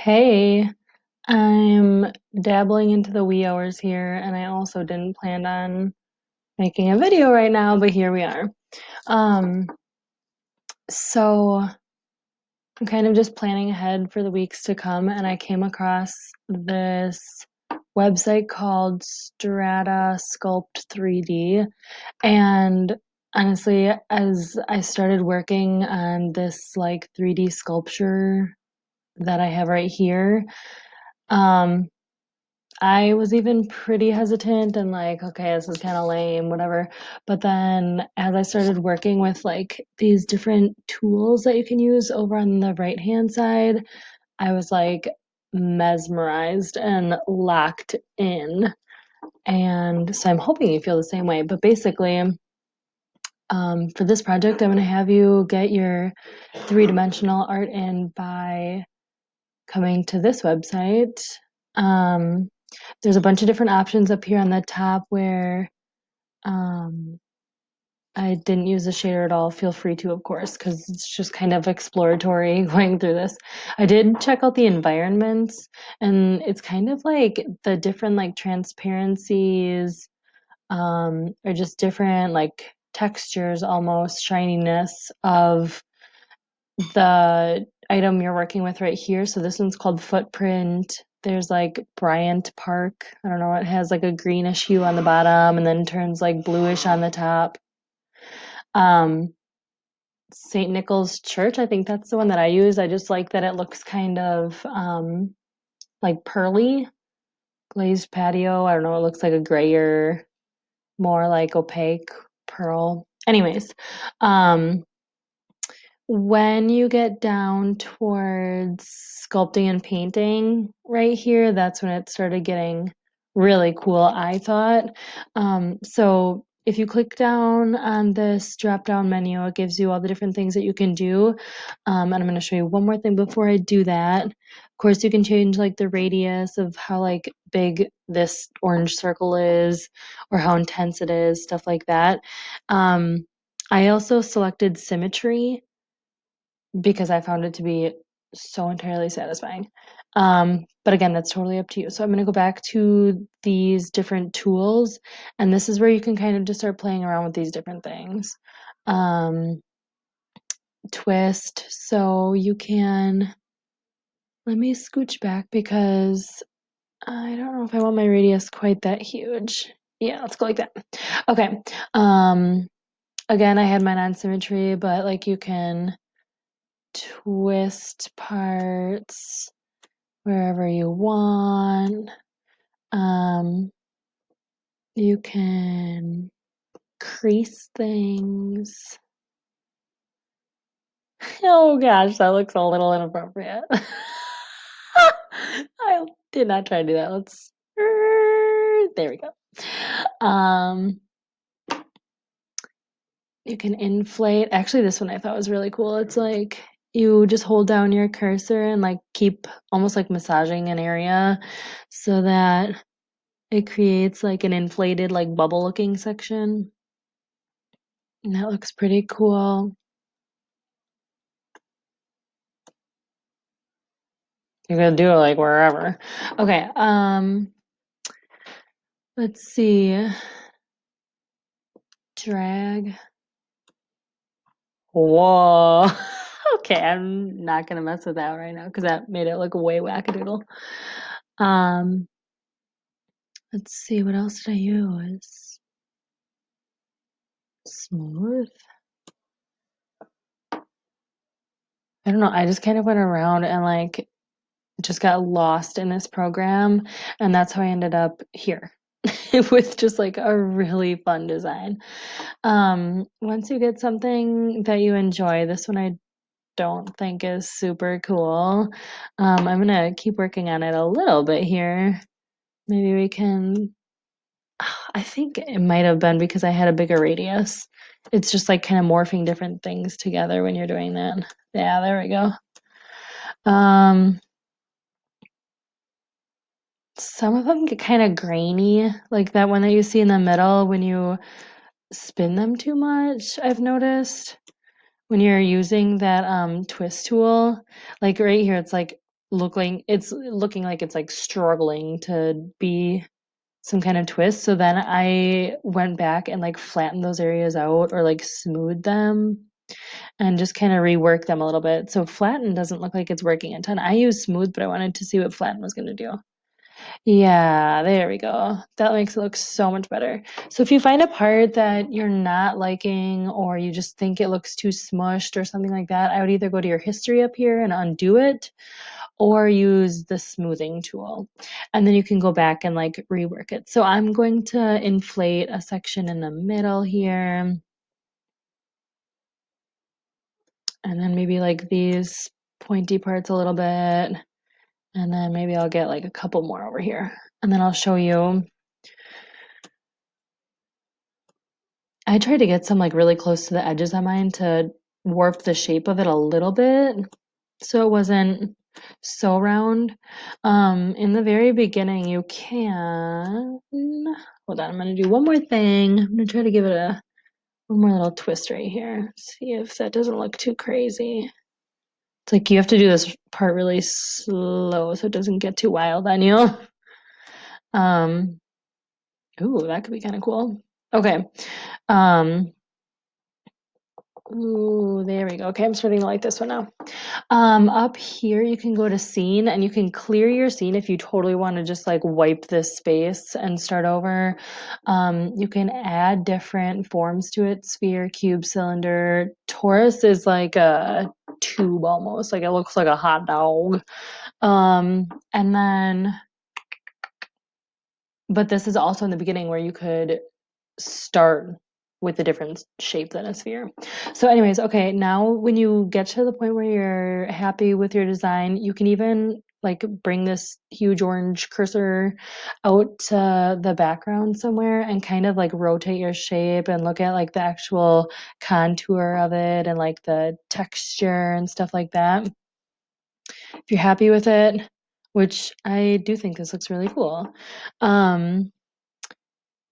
Hey, I'm dabbling into the wee hours here, and I also didn't plan on making a video right now, but here we are. Um, so I'm kind of just planning ahead for the weeks to come, and I came across this website called Strata Sculpt 3D. And honestly, as I started working on this like 3D sculpture that I have right here, um, I was even pretty hesitant and like, okay, this is kind of lame, whatever. But then as I started working with like these different tools that you can use over on the right hand side, I was like mesmerized and locked in. And so I'm hoping you feel the same way. But basically, for this project, I'm going to have you get your three-dimensional art in by coming to this website. Um, there's a bunch of different options up here on the top where um, I didn't use the shader at all. Feel free to, of course, because it's just kind of exploratory going through this. I did check out the environments, and it's kind of like the different like transparencies, or just different like textures, almost shininess of the item you're working with right here. So this one's called Footprint. There's like Bryant Park. I don't know, it has like a greenish hue on the bottom and then turns like bluish on the top. Um, St. Nicholas Church, I think that's the one that I use. I just like that it looks kind of like pearly, glazed patio. I don't know, it looks like a grayer, more like opaque pearl. Anyways, um, when you get down towards sculpting and painting right here, that's when it started getting really cool, I thought. So if you click down on this drop down menu, it gives you all the different things that you can do. And I'm going to show you one more thing before I do that. Of course, you can change like the radius of how like big this orange circle is or how intense it is, stuff like that. Um, I also selected symmetry because I found it to be so entirely satisfying. But again, that's totally up to you. So I'm going to go back to these different tools, and this is where you can kind of just start playing around with these different things. Um, Twist, so you can, let me scooch back because I don't know if I want my radius quite that huge. Yeah, let's go like that. Okay. Um, Again, I had mine on symmetry, but like you can twist parts wherever you want. Um, you can crease things. Oh gosh, that looks a little inappropriate. I did not try to do that. Let's. There we go. You can inflate. Actually, this one I thought was really cool. It's like you just hold down your cursor and like keep almost like massaging an area so that it creates like an inflated, like bubble looking section. And that looks pretty cool. You're gonna do it like wherever. Okay, let's see. Drag. Whoa. Okay, I'm not gonna mess with that right now because that made it look way wackadoodle. Um, let's see, what else did I use? Smooth. I don't know. I just kind of went around and like just got lost in this program, and that's how I ended up here with just like a really fun design. Once you get something that you enjoy, this one I don't think is super cool. I'm gonna keep working on it a little bit here. Maybe we can. I think it might have been because I had a bigger radius. It's just like kind of morphing different things together when you're doing that. Yeah, there we go. Um, some of them get kind of grainy, like that one that you see in the middle when you spin them too much, I've noticed. When you're using that twist tool, like right here, it's like looking like it's like struggling to be some kind of twist. So then I went back and like flattened those areas out or like smoothed them and just kind of rework them a little bit. So flatten doesn't look like it's working a ton. I use smooth, but I wanted to see what flatten was going to do. Yeah, there we go. That makes it look so much better. So if you find a part that you're not liking or you just think it looks too smushed or something like that, I would either go to your history up here and undo it or use the smoothing tool. And then you can go back and like rework it. So I'm going to inflate a section in the middle here. And then maybe like these pointy parts a little bit. And then maybe I'll get like a couple more over here. And then I'll show you. I tried to get some like really close to the edges on mine to warp the shape of it a little bit so it wasn't so round. In the very beginning, you can, hold on, I'm gonna do one more thing. I'm gonna try to give it a one more little twist right here. See if that doesn't look too crazy. It's like you have to do this part really slow so it doesn't get too wild on you. Um, ooh, that could be kind of cool. Okay. Um, ooh, there we go. Okay, I'm starting to like this one now. Up here you can go to scene and you can clear your scene if you totally want to just like wipe this space and start over. You can add different forms to it, sphere, cube, cylinder. Torus is like a tube almost, like it looks like a hot dog. And then, but this is also in the beginning where you could start with a different shape than a sphere. So anyways, okay, now when you get to the point where you're happy with your design, you can even like bring this huge orange cursor out to the background somewhere and kind of like rotate your shape and look at like the actual contour of it and like the texture and stuff like that. If you're happy with it, which I do think this looks really cool. Um,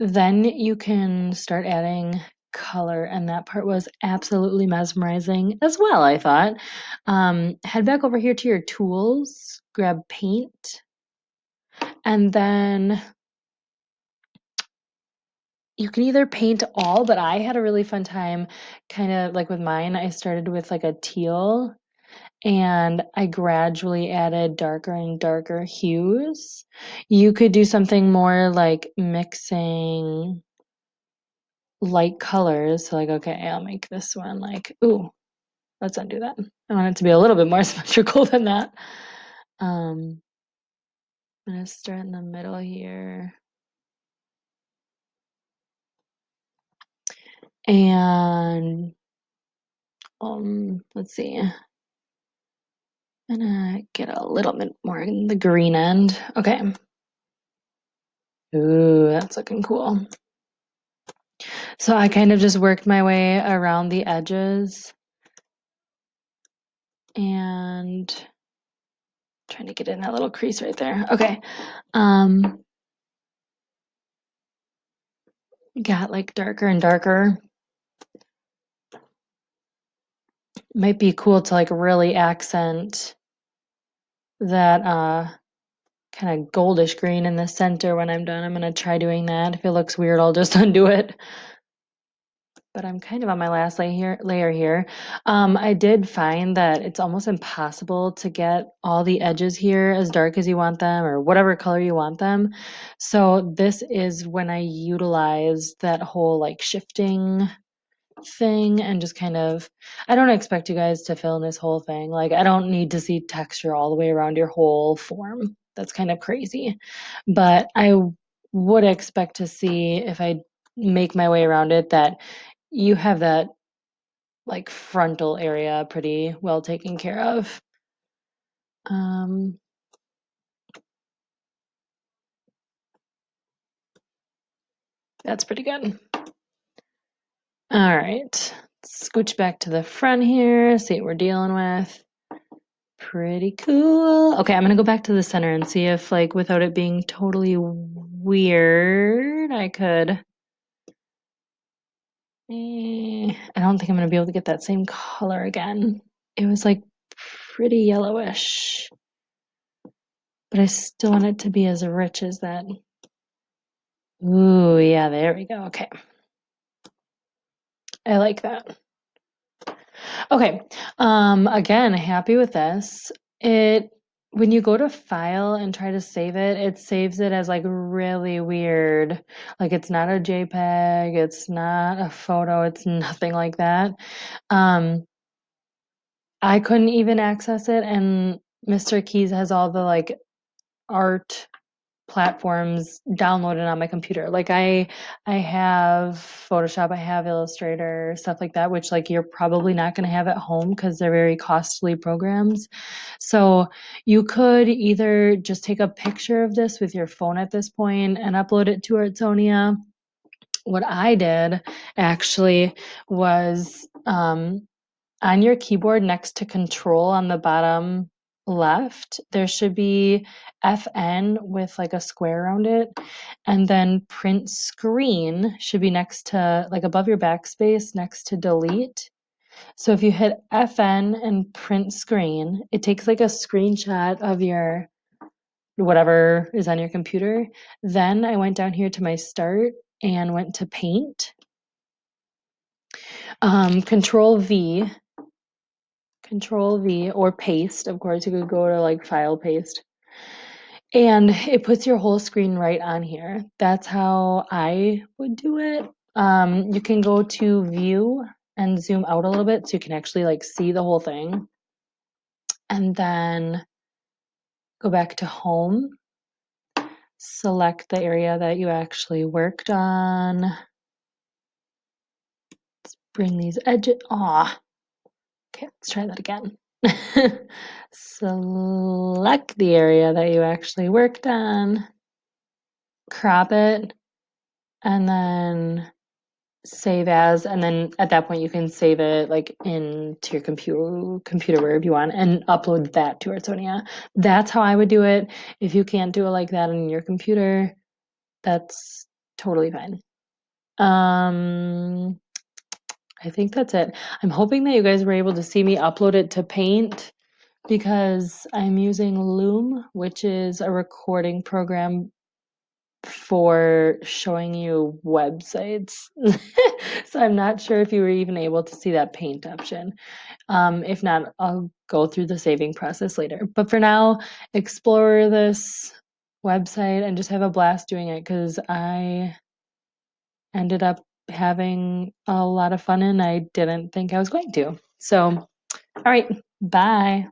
then you can start adding color, and that part was absolutely mesmerizing as well, I thought. Head back over here to your tools, grab paint, and then you can either paint all, but I had a really fun time kind of like with mine. I started with like a teal and I gradually added darker and darker hues. You could do something more like mixing light colors. So like, okay, I'll make this one like, ooh, let's undo that. I want it to be a little bit more symmetrical than that. I'm gonna start in the middle here. And let's see. I'm gonna get a little bit more in the green end. Okay. Ooh, that's looking cool. So I kind of just worked my way around the edges and trying to get in that little crease right there. Okay. Got like darker and darker. Might be cool to like really accent that kind of goldish green in the center when I'm done. I'm gonna try doing that. If it looks weird, I'll just undo it. But I'm kind of on my last layer here. I did find that it's almost impossible to get all the edges here as dark as you want them or whatever color you want them. So this is when I utilize that whole like shifting thing and just kind of, I don't expect you guys to fill in this whole thing. Like I don't need to see texture all the way around your whole form. That's kind of crazy. But I would expect to see if I make my way around it that you have that like frontal area pretty well taken care of. Um, that's pretty good. All right, scooch back to the front here, see what we're dealing with. Pretty cool. Okay, I'm gonna go back to the center and see if like without it being totally weird, I could. I don't think I'm gonna be able to get that same color again. It was like pretty yellowish. but I still want it to be as rich as that. Ooh, yeah, there we go. Okay. I like that. Okay. Again, happy with this. When you go to file and try to save it, it saves it as like really weird. Like it's not a JPEG, it's not a photo, it's nothing like that. I couldn't even access it, and Mr. Keys has all the like art platforms downloaded on my computer. Like I have Photoshop, I have Illustrator, stuff like that, which like you're probably not going to have at home because they're very costly programs. So you could either just take a picture of this with your phone at this point and upload it to Artsonia. What I did actually was on your keyboard next to control on the bottom left, there should be FN with like a square around it. And then print screen should be next to, like above your backspace, next to delete. So if you hit FN and print screen, it takes like a screenshot of your whatever is on your computer. Then I went down here to my start and went to paint. Control V or paste. Of course, you could go to like file paste. And it puts your whole screen right on here. That's how I would do it. You can go to view and zoom out a little bit so you can actually like see the whole thing. And then go back to home. Select the area that you actually worked on. Let's bring these edges. Aw. Okay, let's try that again. Select the area that you actually worked on, crop it, and then save as, and then at that point you can save it like into your computer wherever you want and upload that to Artsonia. That's how I would do it. If you can't do it like that on your computer, that's totally fine. I think that's it. I'm hoping that you guys were able to see me upload it to Paint because I'm using Loom, which is a recording program for showing you websites. So I'm not sure if you were even able to see that paint option. If not, I'll go through the saving process later. But for now, explore this website and just have a blast doing it because I ended up having a lot of fun and I didn't think I was going to. So, all right, bye.